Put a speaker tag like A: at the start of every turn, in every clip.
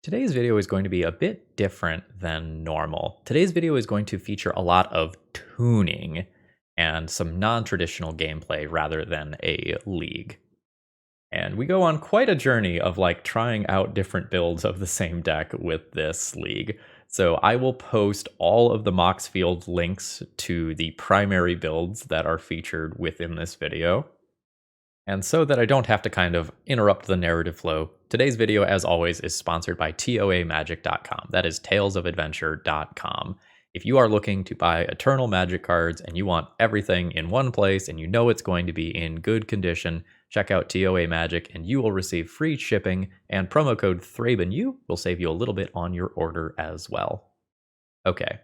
A: Today's video is going to be a bit different than normal. Today's video is going to feature a lot of tuning and some non-traditional gameplay rather than a league. And we go on quite a journey of trying out different builds of the same deck with this league. So I will post all of the Moxfield links to the primary builds that are featured within this video. And so that I don't have to kind of interrupt the narrative flow, today's video, as always, is sponsored by TOAMagic.com. That is talesofadventure.com. If you are looking to buy Eternal Magic cards and you want everything in one place and you know it's going to be in good condition, check out TOA Magic and you will receive free shipping, and promo code ThrabenU will save you a little bit on your order as well. Okay,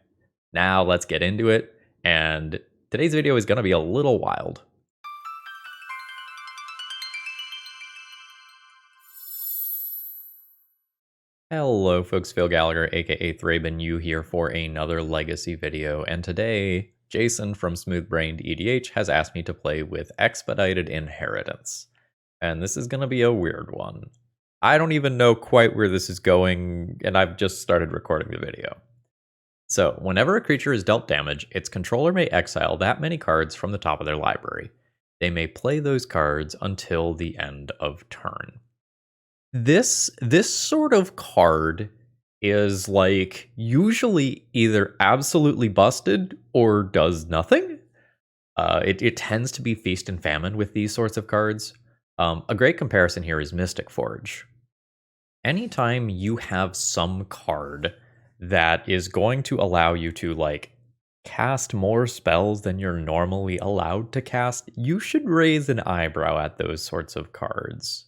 A: now let's get into it, and today's video is going to be a little wild. Hello folks, Phil Gallagher, aka ThrabenU here for another Legacy video, and today, Jason from Smooth-Brained EDH has asked me to play with Expedited Inheritance. And this is going to be a weird one. I don't even know quite where this is going, and I've just started recording the video. So, whenever a creature is dealt damage, its controller may exile that many cards from the top of their library. They may play those cards until the end of turn. This sort of card is usually either absolutely busted or does nothing. It tends to be feast and famine with these sorts of cards. A great comparison here is Mystic Forge. Anytime you have some card that is going to allow you to cast more spells than you're normally allowed to cast, you should raise an eyebrow at those sorts of cards,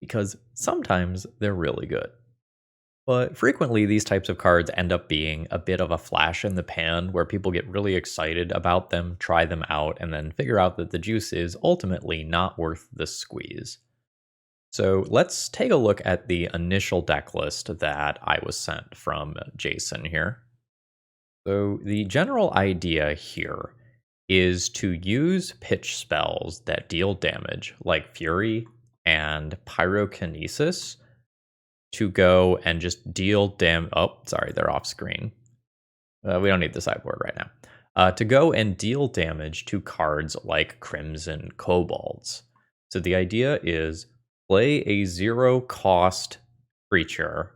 A: because sometimes they're really good. But frequently these types of cards end up being a bit of a flash in the pan where people get really excited about them, try them out, and then figure out that the juice is ultimately not worth the squeeze. So let's take a look at the initial deck list that I was sent from Jason here. So the general idea here is to use pitch spells that deal damage, like Fury and Pyrokinesis, to go and just deal oh, sorry, they're off screen. We don't need the sideboard right now. To go and deal damage to cards like Crimson Kobolds. So the idea is play a 0-cost creature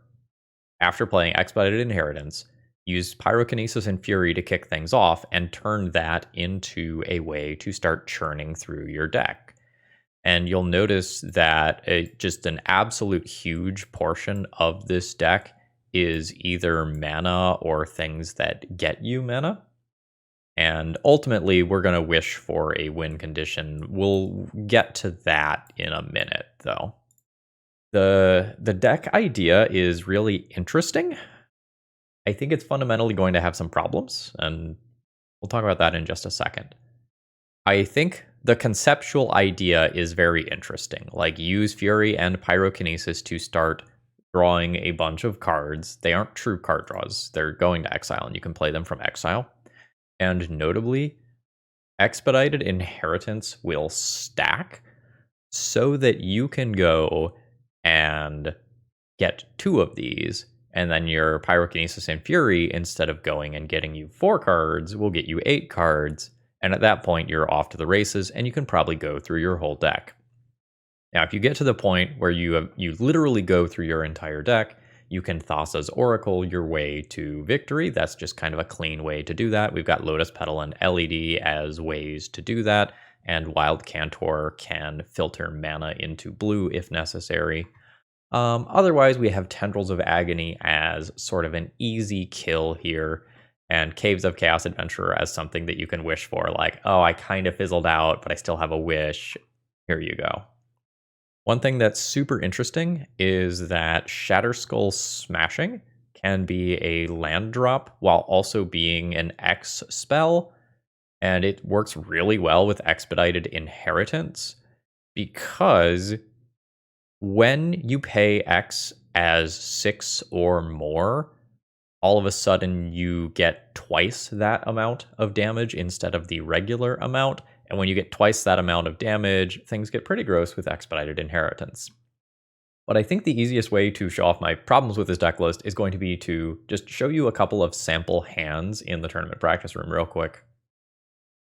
A: after playing Expedited Inheritance, use Pyrokinesis and Fury to kick things off, and turn that into a way to start churning through your deck. And you'll notice that just an absolute huge portion of this deck is either mana or things that get you mana. And ultimately, we're going to wish for a win condition. We'll get to that in a minute, though. The deck idea is really interesting. I think it's fundamentally going to have some problems, and we'll talk about that in just a second. I think the conceptual idea is very interesting. Use Fury and Pyrokinesis to start drawing a bunch of cards. They aren't true card draws. They're going to exile, and you can play them from exile. And notably, Expedited Inheritance will stack so that you can go and get 2 of these, and then your Pyrokinesis and Fury, instead of going and getting you 4 cards, will get you 8 cards. And at that point, you're off to the races, and you can probably go through your whole deck. Now, if you get to the point where you literally go through your entire deck, you can Thassa's Oracle your way to victory. That's just kind of a clean way to do that. We've got Lotus Petal and LED as ways to do that, and Wild Cantor can filter mana into blue if necessary. Otherwise, we have Tendrils of Agony as sort of an easy kill here, and Caves of Chaos Adventurer as something that you can wish for, oh, I kind of fizzled out, but I still have a wish. Here you go. One thing that's super interesting is that Shatterskull Smashing can be a land drop while also being an X spell, and it works really well with Expedited Inheritance, because when you pay X as 6 or more, all of a sudden you get twice that amount of damage instead of the regular amount. And when you get twice that amount of damage, things get pretty gross with Expedited Inheritance. But I think the easiest way to show off my problems with this deck list is going to be to just show you a couple of sample hands in the tournament practice room real quick.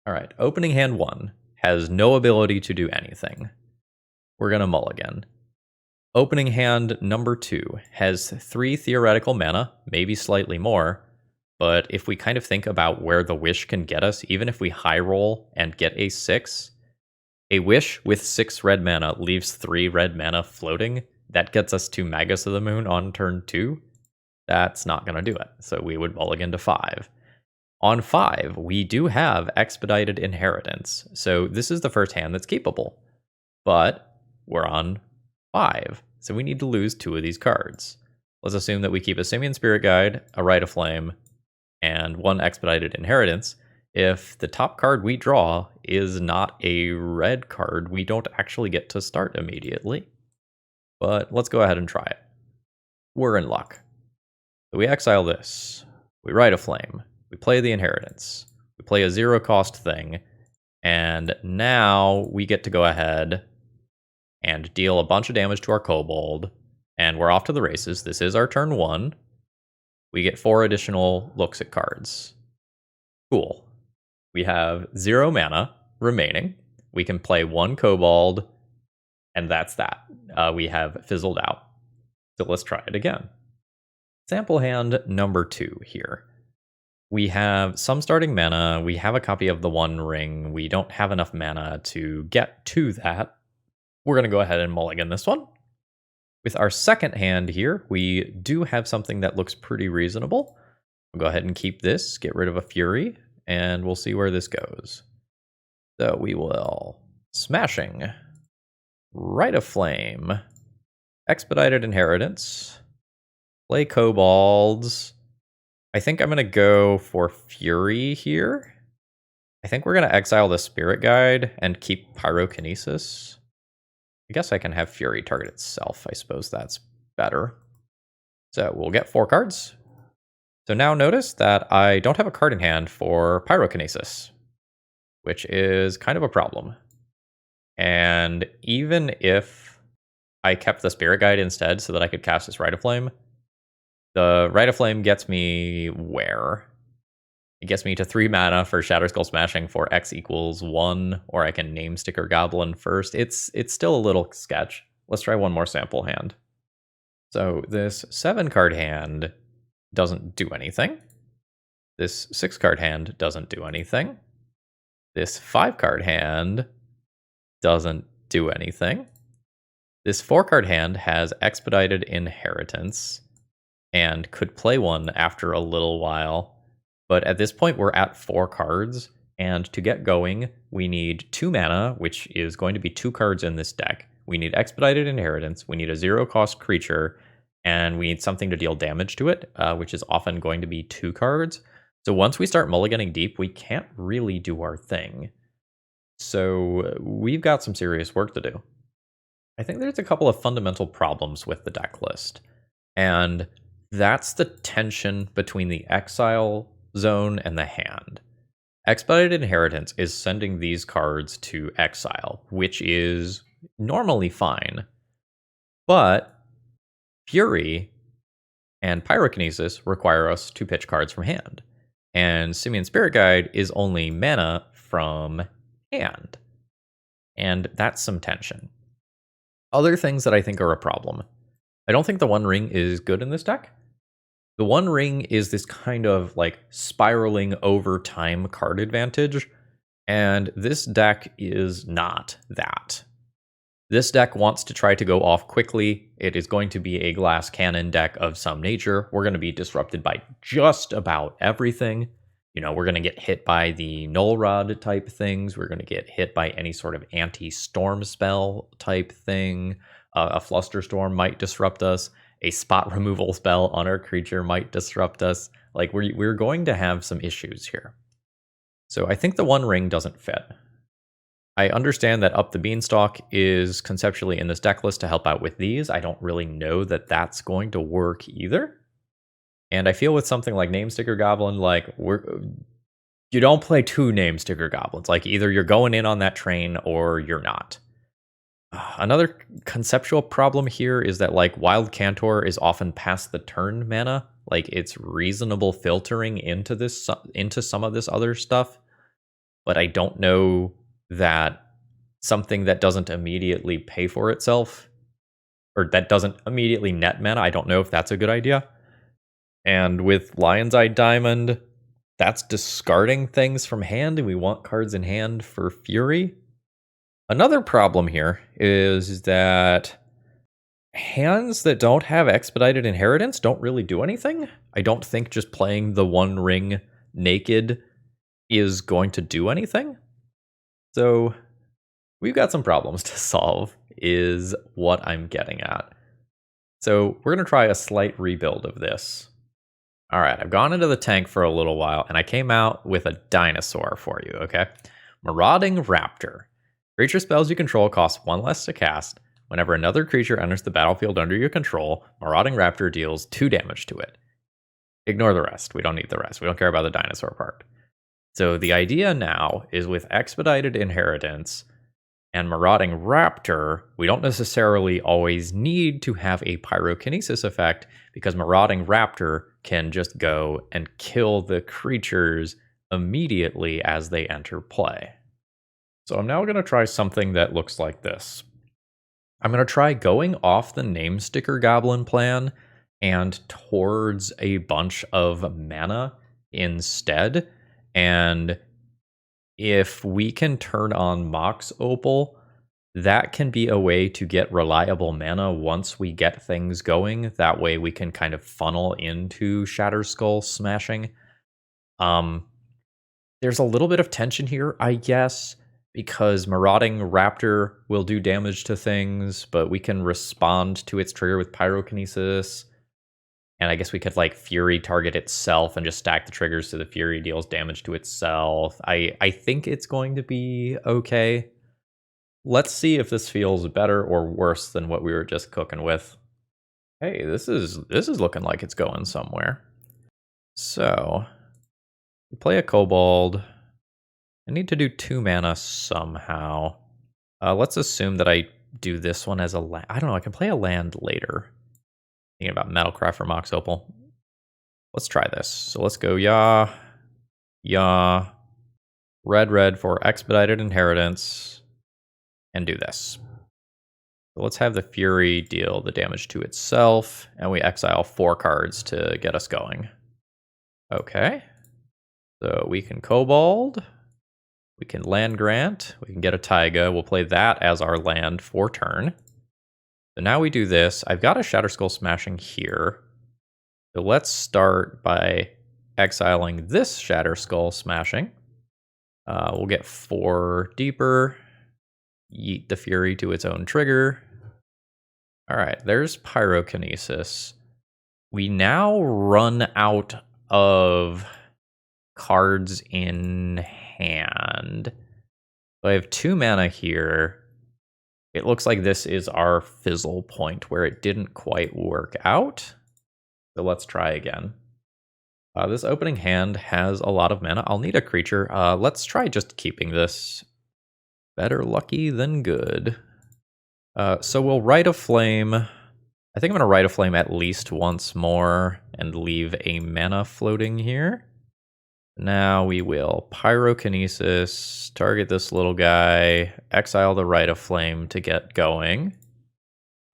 A: All right, opening hand 1 has no ability to do anything. We're going to mulligan. Opening hand number 2 has 3 theoretical mana, maybe slightly more, but if we kind of think about where the wish can get us, even if we high roll and get a 6, a wish with 6 red mana leaves 3 red mana floating. That gets us to Magus of the Moon on turn 2. That's not going to do it, so we would mulligan to 5. On 5, we do have Expedited Inheritance, so this is the first hand that's keepable. But we're on 5, so we need to lose 2 of these cards. Let's assume that we keep a Simian Spirit Guide, a Rite of Flame, and 1 Expedited Inheritance. If the top card we draw is not a red card, we don't actually get to start immediately. But let's go ahead and try it. We're in luck. So we exile this. We Rite a Flame. We play the Inheritance. We play a 0-cost thing. And now we get to go ahead and deal a bunch of damage to our Kobold. And we're off to the races. This is our turn 1. We get 4 additional looks at cards. Cool. We have 0 mana remaining. We can play 1 Kobold. And that's that. We have fizzled out. So let's try it again. Sample hand number 2 here. We have some starting mana. We have a copy of the One Ring. We don't have enough mana to get to that. We're going to go ahead and mulligan this one. With our second hand here, we do have something that looks pretty reasonable. We'll go ahead and keep this, get rid of a Fury, and we'll see where this goes. So we will Smashing, Rite of Flame, Expedited Inheritance, play Kobolds. I think I'm going to go for Fury here. I think we're going to exile the Spirit Guide and keep Pyrokinesis. I guess I can have Fury target itself. I suppose that's better. So we'll get 4 cards. So now notice that I don't have a card in hand for Pyrokinesis, which is kind of a problem. And even if I kept the Spirit Guide instead so that I could cast this Rite of Flame, the Rite of Flame gets me where? It gets me to 3 mana for Shatterskull Smashing for X equals 1, or I can name Sticker Goblin first. It's still a little sketch. Let's try one more sample hand. So this 7-card hand doesn't do anything. This 6-card hand doesn't do anything. This 5-card hand doesn't do anything. This 4-card hand has Expedited Inheritance and could play one after a little while. But at this point, we're at 4 cards, and to get going, we need 2 mana, which is going to be 2 cards in this deck. We need Expedited Inheritance, we need a 0-cost creature, and we need something to deal damage to it, which is often going to be 2 cards. So once we start mulliganing deep, we can't really do our thing. So we've got some serious work to do. I think there's a couple of fundamental problems with the deck list, and that's the tension between the exile zone and the hand. Expedited Inheritance is sending these cards to exile, which is normally fine. But Fury and Pyrokinesis require us to pitch cards from hand. And Simian Spirit Guide is only mana from hand. And that's some tension. Other things that I think are a problem. I don't think the One Ring is good in this deck. The One Ring is this kind of like spiraling over time card advantage, and this deck is not that. This deck wants to try to go off quickly. It is going to be a glass cannon deck of some nature. We're going to be disrupted by just about everything. You know, we're going to get hit by the Null Rod type things. We're going to get hit by any sort of anti-storm spell type thing. A Flusterstorm might disrupt us. A spot removal spell on our creature might disrupt us. Like, we're going to have some issues here. So I think the One Ring doesn't fit. I understand that Up the Beanstalk is conceptually in this deck list to help out with these. I don't really know that that's going to work either. And I feel with something like Name Sticker Goblin, like, you don't play 2 Name Sticker Goblins. Like, either you're going in on that train or you're not. Another conceptual problem here is that like Wild Cantor is often past the turn mana. Like it's reasonable filtering into some of this other stuff, but I don't know that something that doesn't immediately pay for itself or that doesn't immediately net mana, I don't know if that's a good idea. And with Lion's Eye Diamond, that's discarding things from hand, and we want cards in hand for Fury. Another problem here is that hands that don't have Expedited Inheritance don't really do anything. I don't think just playing the One Ring naked is going to do anything. So we've got some problems to solve, is what I'm getting at. So we're going to try a slight rebuild of this. All right, I've gone into the tank for a little while, and I came out with a dinosaur for you, okay? Marauding Raptor. Creature spells you control cost 1 less to cast. Whenever another creature enters the battlefield under your control, Marauding Raptor deals 2 damage to it. Ignore the rest. We don't need the rest. We don't care about the dinosaur part. So the idea now is with Expedited Inheritance and Marauding Raptor, we don't necessarily always need to have a Pyrokinesis effect because Marauding Raptor can just go and kill the creatures immediately as they enter play. So I'm now going to try something that looks like this. I'm going to try going off the Name Sticker Goblin plan and towards a bunch of mana instead. And if we can turn on Mox Opal, that can be a way to get reliable mana once we get things going. That way we can kind of funnel into Shatterskull smashing. There's a little bit of tension here, I guess, because Marauding Raptor will do damage to things, but we can respond to its trigger with Pyrokinesis. And I guess we could like Fury target itself and just stack the triggers so the Fury deals damage to itself. I think it's going to be okay. Let's see if this feels better or worse than what we were just cooking with. Hey, this is looking like it's going somewhere. So we play a Kobold. I need to do 2 mana somehow. Let's assume that I do this one as a land. I don't know, I can play a land later. Thinking about Metalcraft or Mox Opal. Let's try this. So let's go red for Expedited Inheritance, and do this. So let's have the Fury deal the damage to itself, and we exile 4 cards to get us going. Okay. So we can Kobold, we can Land Grant, we can get a Taiga. We'll play that as our land for turn. So now we do this. I've got a Shatterskull Smashing here. So let's start by exiling this Shatterskull Smashing. We'll get 4 deeper. Yeet the Fury to its own trigger. All right, there's Pyrokinesis. We now run out of cards in hand. So I have 2 mana here. It looks like this is our fizzle point where it didn't quite work out. So let's try again. This opening hand has a lot of mana. I'll need a creature. Let's try just keeping this. Better lucky than good. So we'll Rite of Flame. I think I'm going to Rite of Flame at least once more and leave a mana floating here. Now we will Pyrokinesis, target this little guy, exile the Rite of Flame to get going.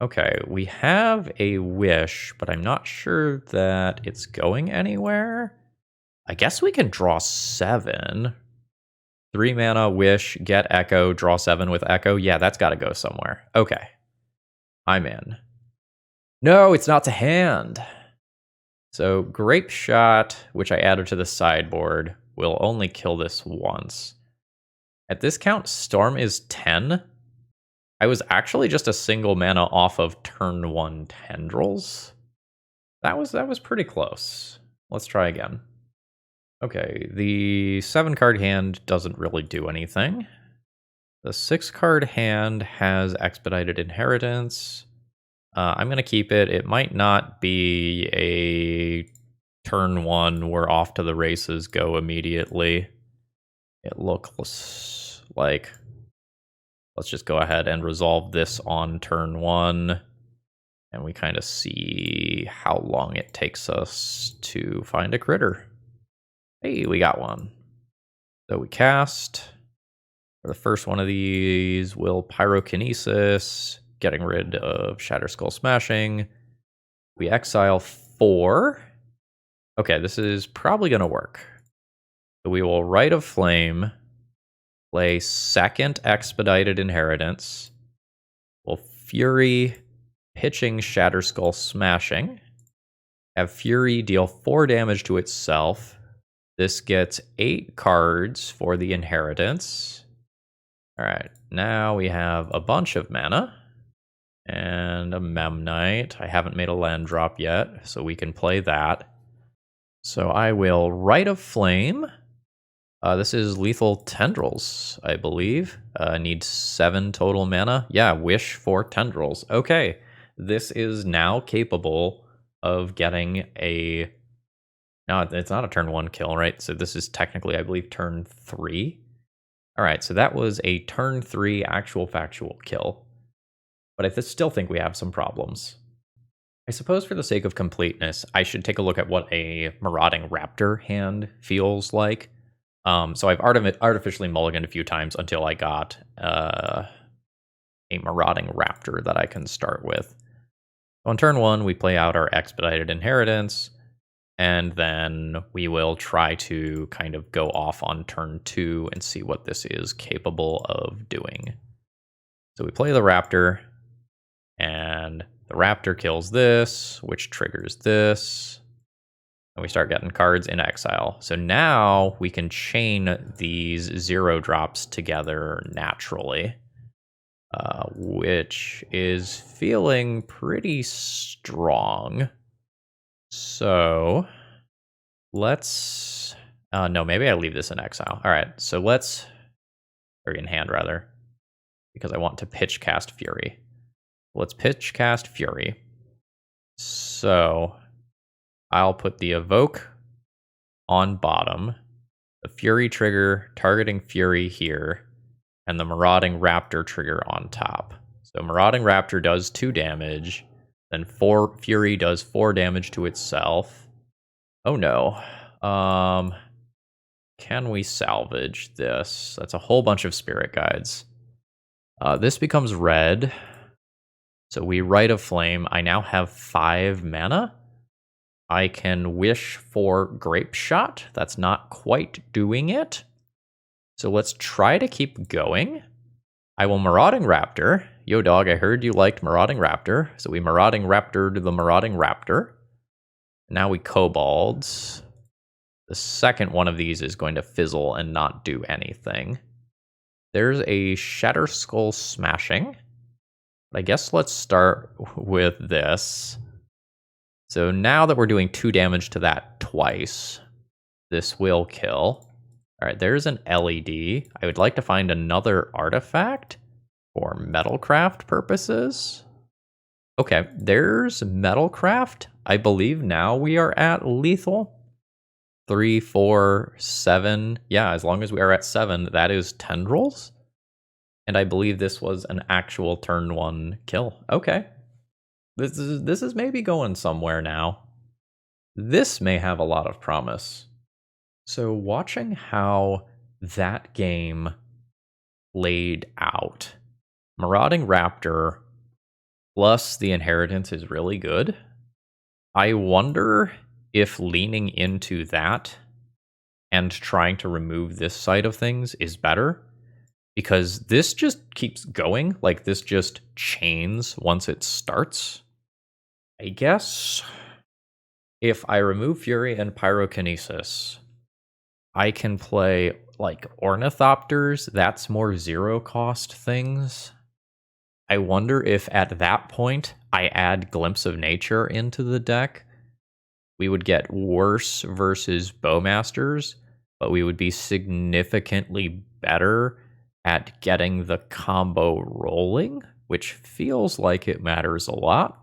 A: Okay, we have a Wish, but I'm not sure that it's going anywhere. I guess we can draw 7. 3 mana, Wish, get Echo, draw 7 with Echo. Yeah, that's got to go somewhere. Okay, I'm in. No, it's not to hand. So Grape Shot, which I added to the sideboard, will only kill this once. At this count, Storm is 10. I was actually just a single mana off of turn 1 Tendrils. That was pretty close. Let's try again. Okay, the 7-card hand doesn't really do anything. The 6-card hand has Expedited Inheritance. I'm going to keep it. It might not be a turn 1, we're off to the races, go immediately. It looks like Let's just go ahead and resolve this on turn 1. And we kind of see how long it takes us to find a critter. Hey, we got one. So we cast. For the first one of these, we'll Pyrokinesis, getting rid of Shatter Skull Smashing. We exile 4. Okay, this is probably going to work. So we will Rite of Flame, play second Expedited Inheritance. We'll Fury, pitching Shatter Skull Smashing. Have Fury deal 4 damage to itself. This gets 8 cards for the Inheritance. Alright, now we have a bunch of mana. And a Memnite. I haven't made a land drop yet, so we can play that. So I will Rite of Flame. This is Lethal Tendrils, I believe. Need 7 total mana. Yeah, Wish for Tendrils. Okay, this is now capable of getting a... No, it's not a turn 1 kill, right? So this is technically, I believe, turn 3. Alright, so that was a turn 3 actual factual kill. But I still think we have some problems. I suppose for the sake of completeness, I should take a look at what a Marauding Raptor hand feels like. So I've artificially mulliganed a few times until I got a Marauding Raptor that I can start with. On turn 1, we play out our Expedited Inheritance, and then we will try to kind of go off on turn 2 and see what this is capable of doing. So we play the Raptor, and the Raptor kills this, which triggers this. And we start getting cards in exile. So now we can chain these 0 drops together naturally, which is feeling pretty strong. So let's... no, maybe I leave this in exile. All right, so let's... Or in hand, rather, because I want to pitch cast Fury. Let's pitch cast Fury. So I'll put the Evoke on bottom, the Fury trigger targeting Fury here, and the Marauding Raptor trigger on top. So Marauding Raptor does 2 damage, then Fury does 4 damage to itself. Oh no. Can we salvage this? That's a whole bunch of Spirit Guides. This becomes red. So we Rite of Flame. I now have 5 mana. I can wish for Grape Shot. That's not quite doing it. So let's try to keep going. I will Marauding Raptor. Yo, dog, I heard you liked Marauding Raptor. So we Marauding Raptor to the Marauding Raptor. Now we Kobolds. The second one of these is going to fizzle and not do anything. There's a Shatter Skull Smashing. I guess let's start with this. So now that we're doing 2 damage to that twice, this will kill. All right, there's an LED. I would like to find another artifact for Metalcraft purposes. Okay, there's Metalcraft. I believe now we are at lethal. 3, 4, 7. Yeah, as long as we are at 7, that is Tendrils. And I believe this was an actual turn 1 kill. Okay. This is maybe going somewhere now. This may have a lot of promise. So watching how that game played out, Marauding Raptor plus the Inheritance is really good. I wonder if leaning into that and trying to remove this side of things is better. Because this just keeps going, like this just chains once it starts. I guess if I remove Fury and Pyrokinesis, I can play like Ornithopters. That's more 0 cost things. I wonder if at that point I add Glimpse of Nature into the deck. We would get worse versus Bowmasters, but we would be significantly better at getting the combo rolling, which feels like it matters a lot.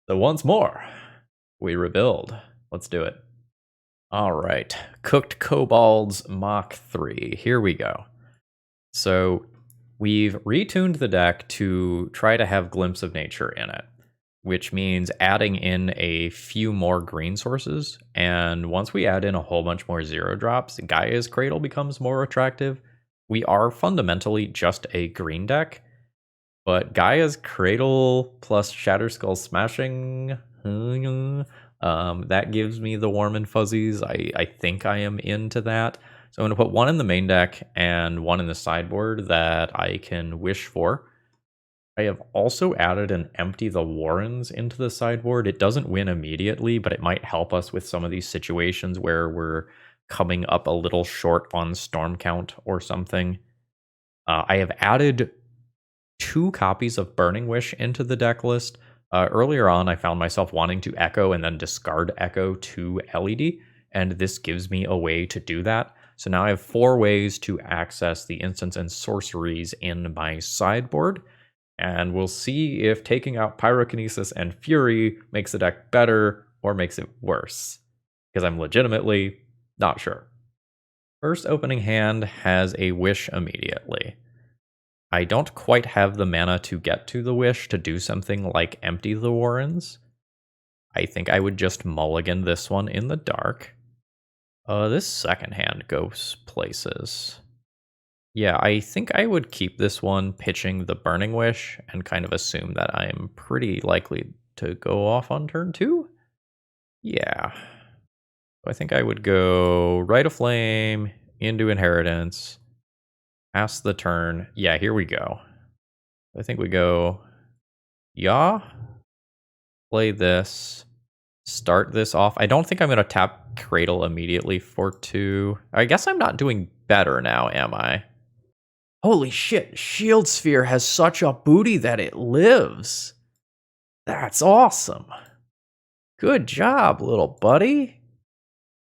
A: So once more, we rebuild. Let's do it. All right, Cooked Kobolds Mach 3. Here we go. So we've retuned the deck to try to have Glimpse of Nature in it, which means adding in a few more green sources. And once we add in a whole bunch more 0-drops, Gaia's Cradle becomes more attractive. We are fundamentally just a green deck, but Gaia's Cradle plus Shatterskull Smashing, that gives me the warm and fuzzies. I think I am into that. So I'm going to put one in the main deck and one in the sideboard that I can wish for. I have also added an Empty the Warrens into the sideboard. It doesn't win immediately, but it might help us with some of these situations where we're coming up a little short on storm count or something. I have added 2 copies of Burning Wish into the deck list. Earlier on, I found myself wanting to Echo and then discard Echo to LED, and this gives me a way to do that. So now I have 4 ways to access the instants and sorceries in my sideboard, and we'll see if taking out Pyrokinesis and Fury makes the deck better or makes it worse, because I'm legitimately not sure. First opening hand has a Wish immediately. I don't quite have the mana to get to the Wish to do something like Empty the Warrens. I think I would just mulligan this one in the dark. This second hand goes places. Yeah, I think I would keep this one pitching the Burning Wish and kind of assume that I'm pretty likely to go off on turn 2. Yeah. I think I would go Rite of Flame into Inheritance. Pass the turn. Yeah, here we go. I think we go, yeah, play this, start this off. I don't think I'm going to tap Cradle immediately for 2. I guess I'm not doing better now, am I? Holy shit, Shield Sphere has such a booty that it lives. That's awesome. Good job, little buddy.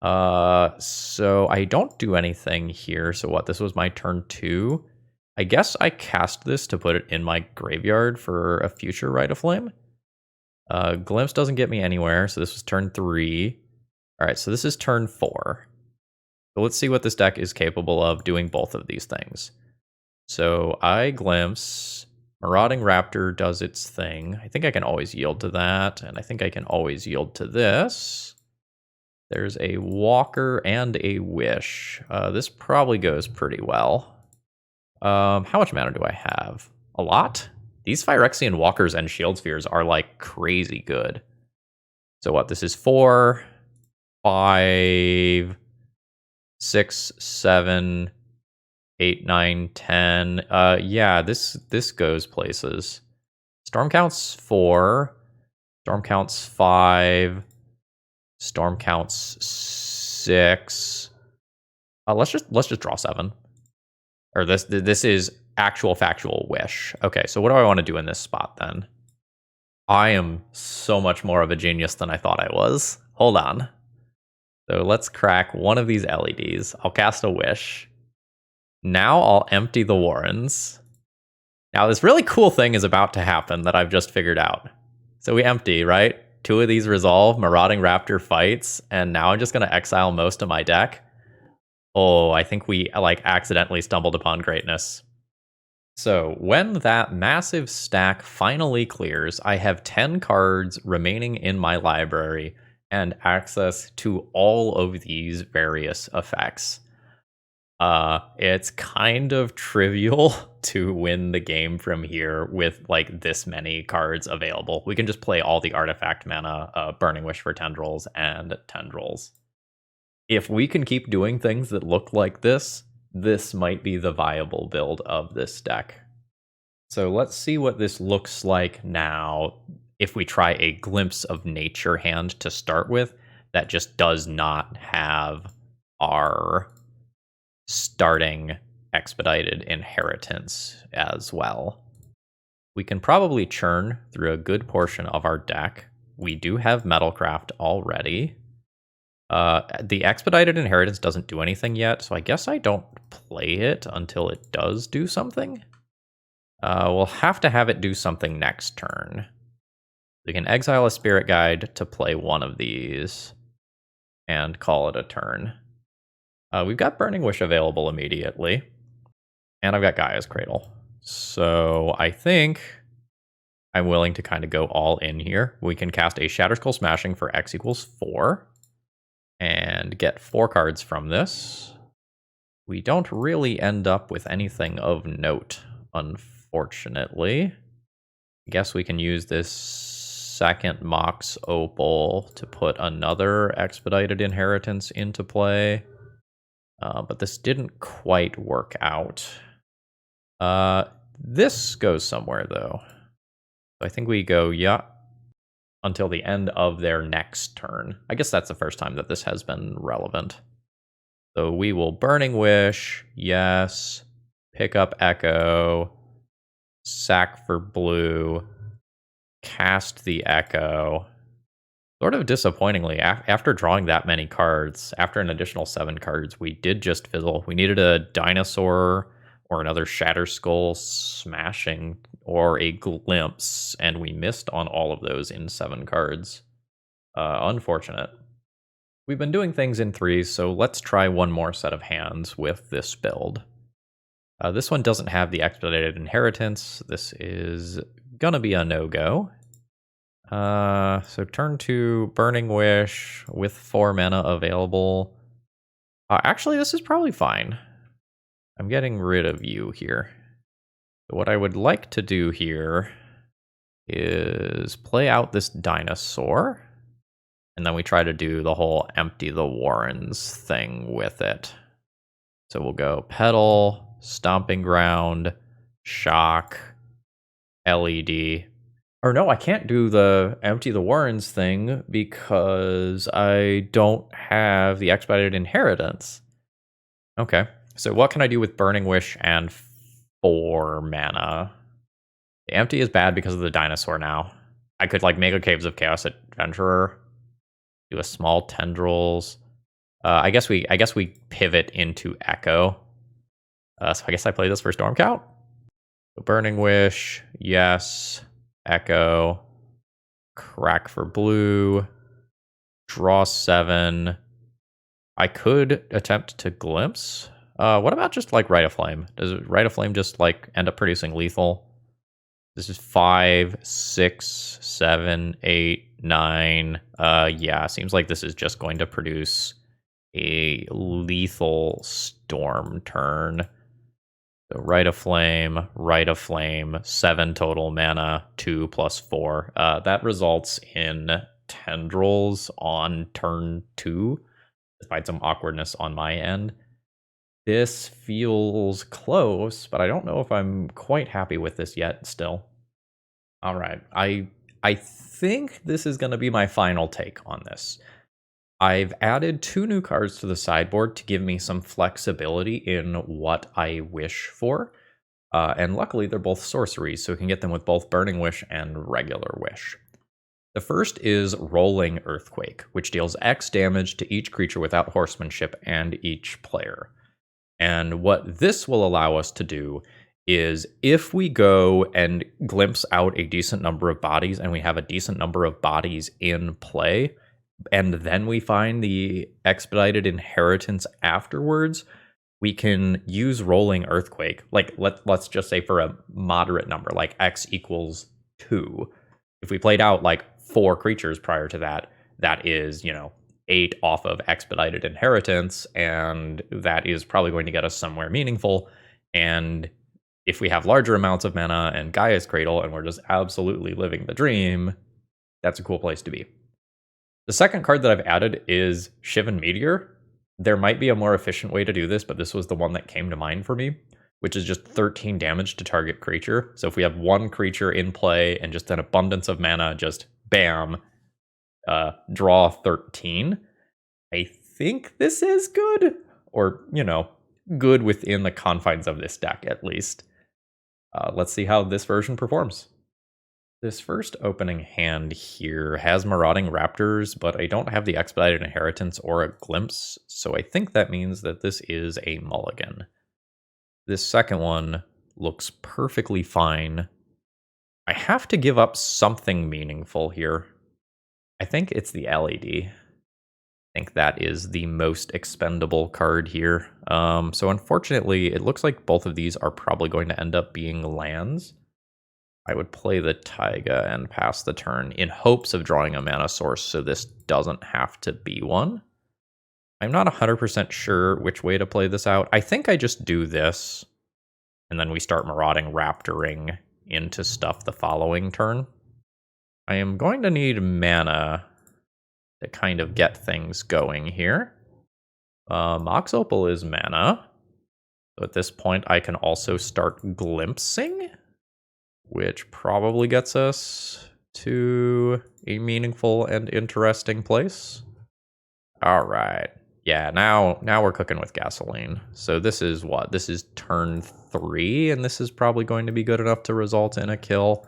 A: So I don't do anything here. So what, this was my turn 2. I guess I cast this to put it in my graveyard for a future Rite of Flame. Glimpse doesn't get me anywhere, so this was turn 3. All right, so this is turn 4. So let's see what this deck is capable of doing both of these things. So I Glimpse, Marauding Raptor does its thing. I think I can always yield to that, and I think I can always yield to this. There's a Walker and a Wish. This probably goes pretty well. How much mana do I have? A lot? These Phyrexian Walkers and Shield Spheres are like crazy good. So what, this is 4, 5, 6, 7, 8, 9, 10. Yeah, this goes places. Storm counts 4, storm counts 5, storm counts 6. Let's just draw 7. Or this is actual factual Wish. Okay, so what do I want to do in this spot then? I am so much more of a genius than I thought I was. Hold on. So let's crack one of these LEDs. I'll cast a Wish. Now I'll empty the Warrens. Now this really cool thing is about to happen that I've just figured out. So we empty, right? 2 of these resolve, Marauding Raptor fights, and now I'm just going to exile most of my deck. Oh, I think we like accidentally stumbled upon greatness. So when that massive stack finally clears, I have 10 cards remaining in my library and access to all of these various effects. It's kind of trivial to win the game from here with like this many cards available. We can just play all the artifact mana, Burning Wish for Tendrils and Tendrils. If we can keep doing things that look like this, this might be the viable build of this deck. So let's see what this looks like now if we try a Glimpse of Nature hand to start with that just does not have our starting Expedited Inheritance as well. We can probably churn through a good portion of our deck. We do have Metalcraft already. The Expedited Inheritance doesn't do anything yet, so I guess I don't play it until it does do something. We'll have to have it do something next turn. We can exile a Spirit Guide to play one of these and call it a turn. We've got Burning Wish available immediately, and I've got Gaia's Cradle. So I think I'm willing to kind of go all in here. We can cast a Shatterskull Smashing for X equals 4 and get 4 cards from this. We don't really end up with anything of note, unfortunately. I guess we can use this second Mox Opal to put another Expedited Inheritance into play. But this didn't quite work out. This goes somewhere, though. I think we go, yeah, until the end of their next turn. I guess that's the first time that this has been relevant. So we will Burning Wish, yes, pick up Echo, sack for blue, cast the Echo. Sort of disappointingly, after drawing that many cards, after an additional 7 cards, we did just fizzle. We needed a Dinosaur or another Shatterskull Smashing or a Glimpse, and we missed on all of those in 7 cards. Unfortunate. We've been doing things in 3s, so let's try one more set of hands with this build. This one doesn't have the Expedited Inheritance. This is gonna be a no-go. So turn 2, Burning Wish with 4 mana available. Actually, this is probably fine. I'm getting rid of you here. So what I would like to do here is play out this Dinosaur, and then we try to do the whole empty the Warrens thing with it. So we'll go Petal, Stomping Ground, Shock, LED. Or no, I can't do the empty the Warrens thing because I don't have the Expedited Inheritance. Okay, so what can I do with Burning Wish and 4 mana? The empty is bad because of the Dinosaur now. I could like make a Caves of Chaos Adventurer, do a small Tendrils. I guess we pivot into Echo. So I guess I play this for Stormcount. So Burning Wish, yes. Echo, crack for blue, draw 7. I could attempt to Glimpse. What about just like Rite of Flame? Does Rite of Flame just like end up producing lethal? This is 5, 6, 7, 8, 9. Yeah, seems like this is just going to produce a lethal storm turn. So Rite of Flame, 7 total mana, 2 plus 4. That results in Tendrils on turn 2, despite some awkwardness on my end. This feels close, but I don't know if I'm quite happy with this yet still. All right, I think this is going to be my final take on this. I've added 2 new cards to the sideboard to give me some flexibility in what I wish for. And luckily, they're both sorceries, so we can get them with both Burning Wish and Regular Wish. The first is Rolling Earthquake, which deals X damage to each creature without horsemanship and each player. And what this will allow us to do is if we go and glimpse out a decent number of bodies and we have a decent number of bodies in play, and then we find the Expedited Inheritance afterwards, we can use Rolling Earthquake. Like, let's just say for a moderate number, like X equals 2. If we played out like 4 creatures prior to that, that is, 8 off of Expedited Inheritance, and that is probably going to get us somewhere meaningful. And if we have larger amounts of mana and Gaia's Cradle, and we're just absolutely living the dream, that's a cool place to be. The second card that I've added is Shivan Meteor. There might be a more efficient way to do this, but this was the one that came to mind for me, which is just 13 damage to target creature. So if we have 1 creature in play and just an abundance of mana, just bam, draw 13. I think this is good, or, good within the confines of this deck, at least. Let's see how this version performs. This first opening hand here has Marauding Raptors, but I don't have the Expedited Inheritance or a Glimpse, so I think that means that this is a mulligan. This second one looks perfectly fine. I have to give up something meaningful here. I think it's the LED. think that is the most expendable card here. So unfortunately, it looks like both of these are probably going to end up being lands. I would play the Taiga and pass the turn in hopes of drawing a mana source so this doesn't have to be one. I'm not 100% sure which way to play this out. I think I just do this, and then we start Marauding Raptoring into stuff the following turn. I am going to need mana to kind of get things going here. Mox Opal is mana. So at this point, I can also start glimpsing, which probably gets us to a meaningful and interesting place. All right. Yeah, now we're cooking with gasoline. So this is what? This is turn 3, and this is probably going to be good enough to result in a kill.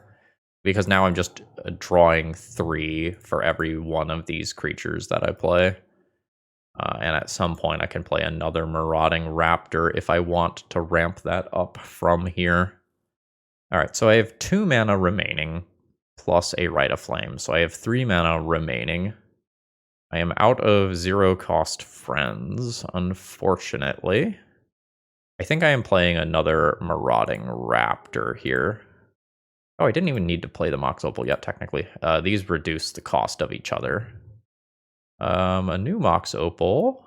A: Because now I'm just drawing 3 for every one of these creatures that I play. And at some point I can play another Marauding Raptor if I want to ramp that up from here. Alright, so I have 2 mana remaining, plus a Rite of Flame. So I have 3 mana remaining. I am out of 0 cost friends, unfortunately. I think I am playing another Marauding Raptor here. Oh, I didn't even need to play the Mox Opal yet, technically. These reduce the cost of each other. A new Mox Opal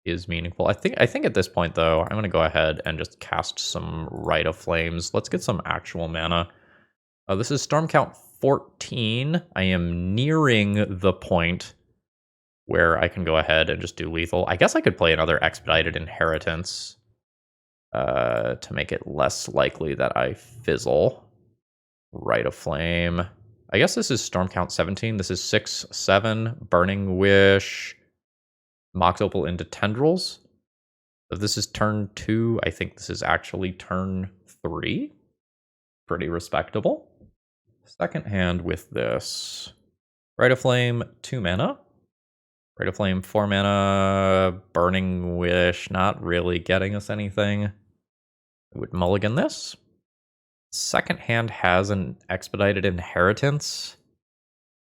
A: is meaningful. I think at this point, though, I'm going to go ahead and just cast some Rite of Flames. Let's get some actual mana. This is Storm Count 14. I am nearing the point where I can go ahead and just do lethal. I guess I could play another Expedited Inheritance to make it less likely that I fizzle. Rite of Flame. I guess this is Storm Count 17. This is 6, 7, Burning Wish, Mox Opal into Tendrils. If this is turn 2, I think this is actually turn 3. Pretty respectable. Second hand with this. Rite of Flame, 2 mana. Rite of Flame, 4 mana. Burning Wish, not really getting us anything. I would mulligan this. Second hand has an Expedited Inheritance.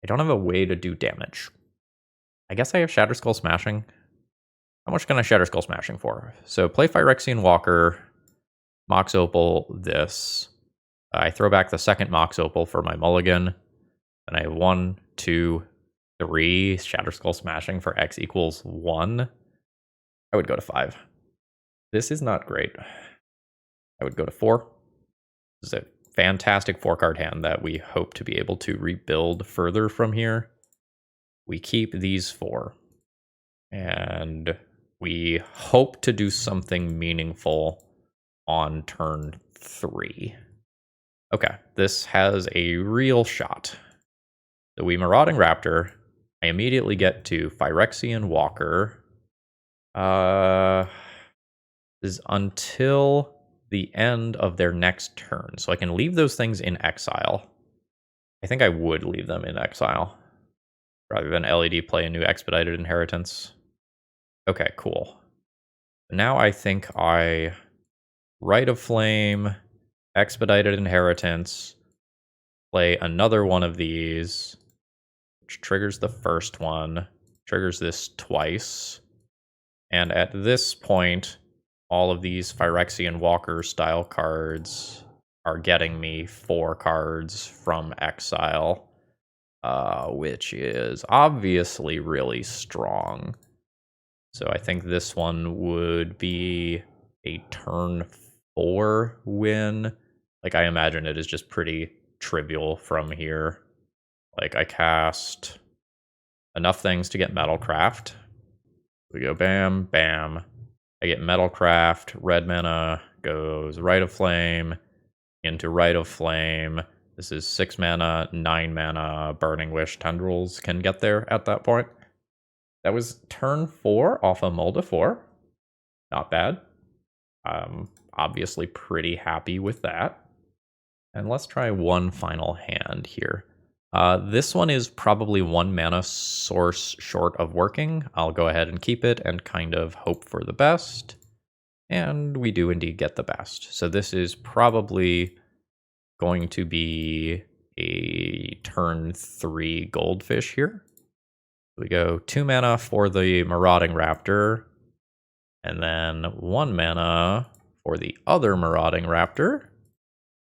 A: I don't have a way to do damage. I guess I have Shatterskull Smashing. How much can I Shatterskull Smashing for? So play Phyrexian Walker, Mox Opal this. I throw back the second Mox Opal for my mulligan. And I have 1, 2, 3 Shatterskull Smashing for X equals 1. I would go to 5. This is not great. I would go to 4. This is a fantastic 4-card hand that we hope to be able to rebuild further from here. We keep these 4. And we hope to do something meaningful on turn 3. Okay, this has a real shot. So we Marauding Raptor. I immediately get to Phyrexian Walker. This is until the end of their next turn. So I can leave those things in exile. I think I would leave them in exile rather than LED play a new Expedited Inheritance. Okay, cool. Now I think I Rite of Flame, Expedited Inheritance, play another one of these, which triggers the first one, triggers this twice. And at this point, all of these Phyrexian Walker style cards are getting me 4 cards from exile, which is obviously really strong. So I think this one would be a turn 4 win. Like, I imagine it is just pretty trivial from here. Like, I cast enough things to get Metalcraft. We go bam, bam. I get Metalcraft, red mana, goes Rite of Flame, into Rite of Flame. This is 6 mana, 9 mana, Burning Wish Tendrils can get there at that point. That was turn 4 off a Molda 4. Not bad. Obviously pretty happy with that. And let's try one final hand here. This one is probably 1 mana source short of working. I'll go ahead and keep it and kind of hope for the best. And we do indeed get the best. So this is probably going to be a turn 3 Goldfish here. We go 2 mana for the Marauding Raptor, and then 1 mana for the other Marauding Raptor.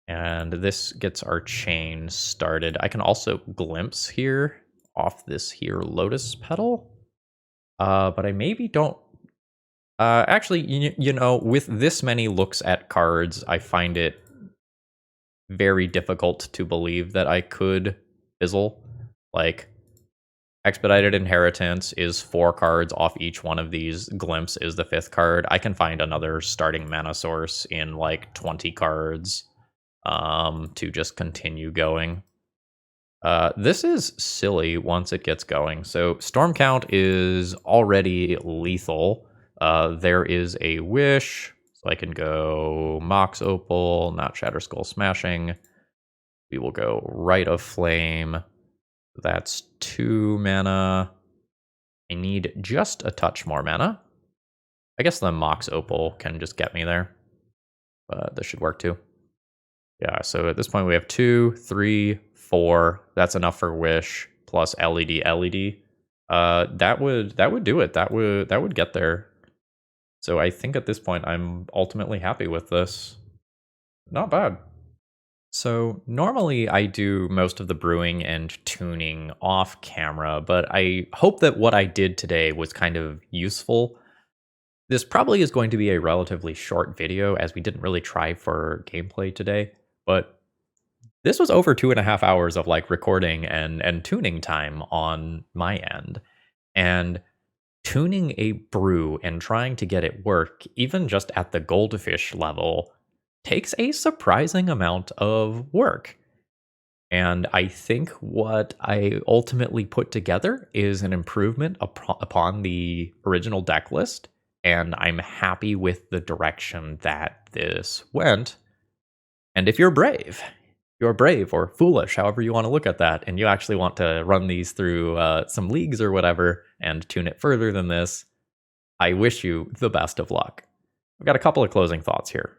A: And this gets our chain started. I can also glimpse here off this here Lotus Petal. But I maybe don't... actually, you know, with this many looks at cards, I find it very difficult to believe that I could fizzle. Like, Expedited Inheritance is 4 cards off each one of these. Glimpse is the 5th card. I can find another starting mana source in like 20 cards to just continue going. This is silly once it gets going. So Storm Count is already lethal. There is a Wish, so I can go Mox Opal, not Shatter Skull Smashing. We will go Rite of Flame. That's 2 mana. I need just a touch more mana. I guess the Mox Opal can just get me there. But this should work too. Yeah, so at this point we have 2, 3, 4. That's enough for Wish plus LED. That would do it. That would get there. So I think at this point I'm ultimately happy with this. Not bad. So normally I do most of the brewing and tuning off camera, but I hope that what I did today was kind of useful. This probably is going to be a relatively short video as we didn't really try for gameplay today, but this was over 2.5 hours of like recording and tuning time on my end. And tuning a brew and trying to get it work, even just at the goldfish level, takes a surprising amount of work. And I think what I ultimately put together is an improvement upon the original deck list, and I'm happy with the direction that this went. And if you're brave or foolish, however you want to look at that, and you actually want to run these through some leagues or whatever and tune it further than this, I wish you the best of luck. I've got a couple of closing thoughts here.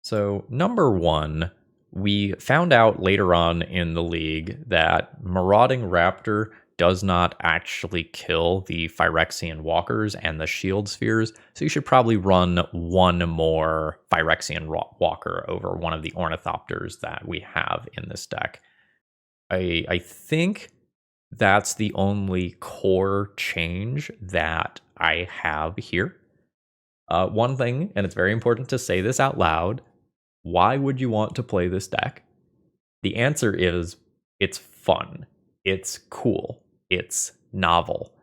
A: So, number 1, we found out later on in the league that Marauding Raptor does not actually kill the Phyrexian Walkers and the Shield Spheres, so you should probably run 1 more Phyrexian Walker over one of the Ornithopters that we have in this deck. I think that's the only core change that I have here. One thing, and it's very important to say this out loud, why would you want to play this deck? The answer is, it's fun. It's cool. It's novel.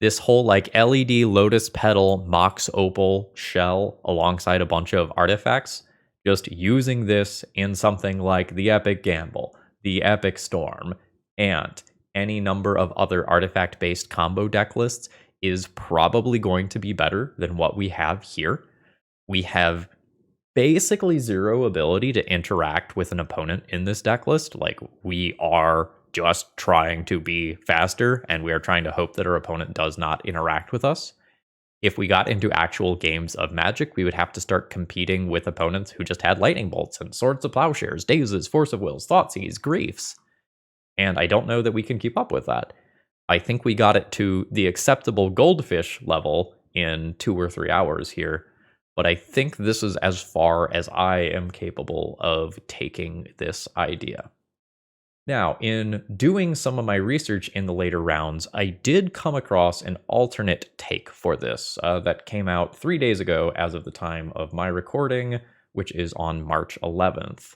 A: This whole like LED Lotus Petal Mox Opal shell alongside a bunch of artifacts, just using this in something like the Epic Gamble, the Epic Storm, and any number of other artifact-based combo deck lists is probably going to be better than what we have here. We have basically 0 ability to interact with an opponent in this deck list. Like, we are just trying to be faster, and we are trying to hope that our opponent does not interact with us. If we got into actual games of Magic, we would have to start competing with opponents who just had Lightning Bolts and Swords of Plowshares, Dazes, Force of Wills, Thoughtseize, Griefs. And I don't know that we can keep up with that. I think we got it to the acceptable Goldfish level in 2 or 3 hours here. But I think this is as far as I am capable of taking this idea. Now, in doing some of my research in the later rounds, I did come across an alternate take for this that came out 3 days ago as of the time of my recording, which is on March 11th.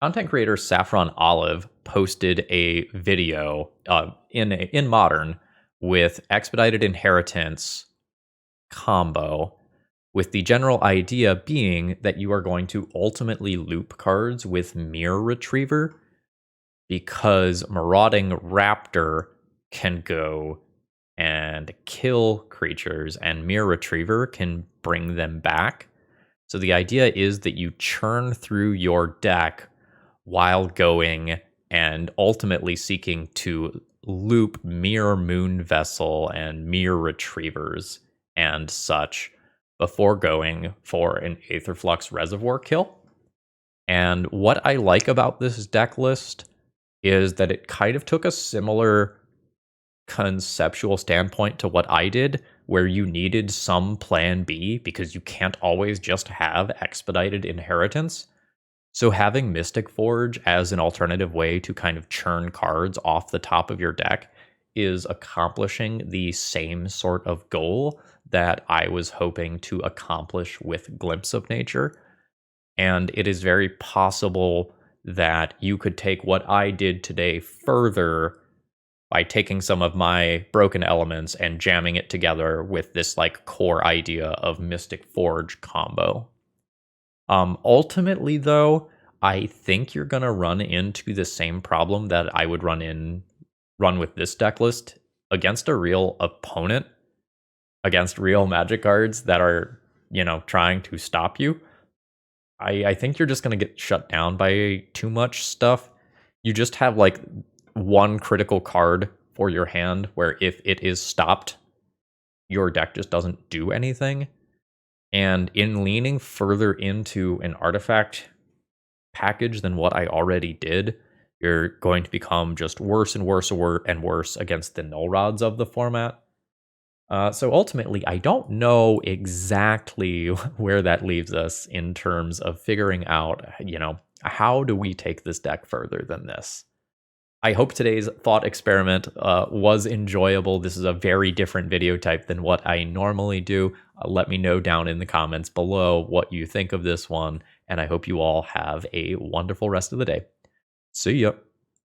A: Content creator Saffron Olive posted a video in Modern with Expedited Inheritance combo, with the general idea being that you are going to ultimately loop cards with Mirror Retriever, because Marauding Raptor can go and kill creatures and Mirror Retriever can bring them back. So the idea is that you churn through your deck while going and ultimately seeking to loop Mirror Moon Vessel and Mirror Retrievers and such before going for an Aetherflux Reservoir kill. And what I like about this deck list is that it kind of took a similar conceptual standpoint to what I did, where you needed some plan B because you can't always just have Expedited Inheritance. So having Mystic Forge as an alternative way to kind of churn cards off the top of your deck is accomplishing the same sort of goal that I was hoping to accomplish with Glimpse of Nature. And it is very possible that you could take what I did today further by taking some of my broken elements and jamming it together with this like core idea of Mystic Forge combo. Ultimately, though, I think you're gonna run into the same problem that I would run with this deck list against a real opponent, against real Magic cards that are, trying to stop you. I think you're just gonna get shut down by too much stuff. You just have like one critical card for your hand where if it is stopped, your deck just doesn't do anything. And in leaning further into an artifact package than what I already did, you're going to become just worse and worse and worse against the null rods of the format. So ultimately, I don't know exactly where that leaves us in terms of figuring out, how do we take this deck further than this? I hope today's thought experiment was enjoyable. This is a very different video type than what I normally do. Let me know down in the comments below what you think of this one, and I hope you all have a wonderful rest of the day. See ya.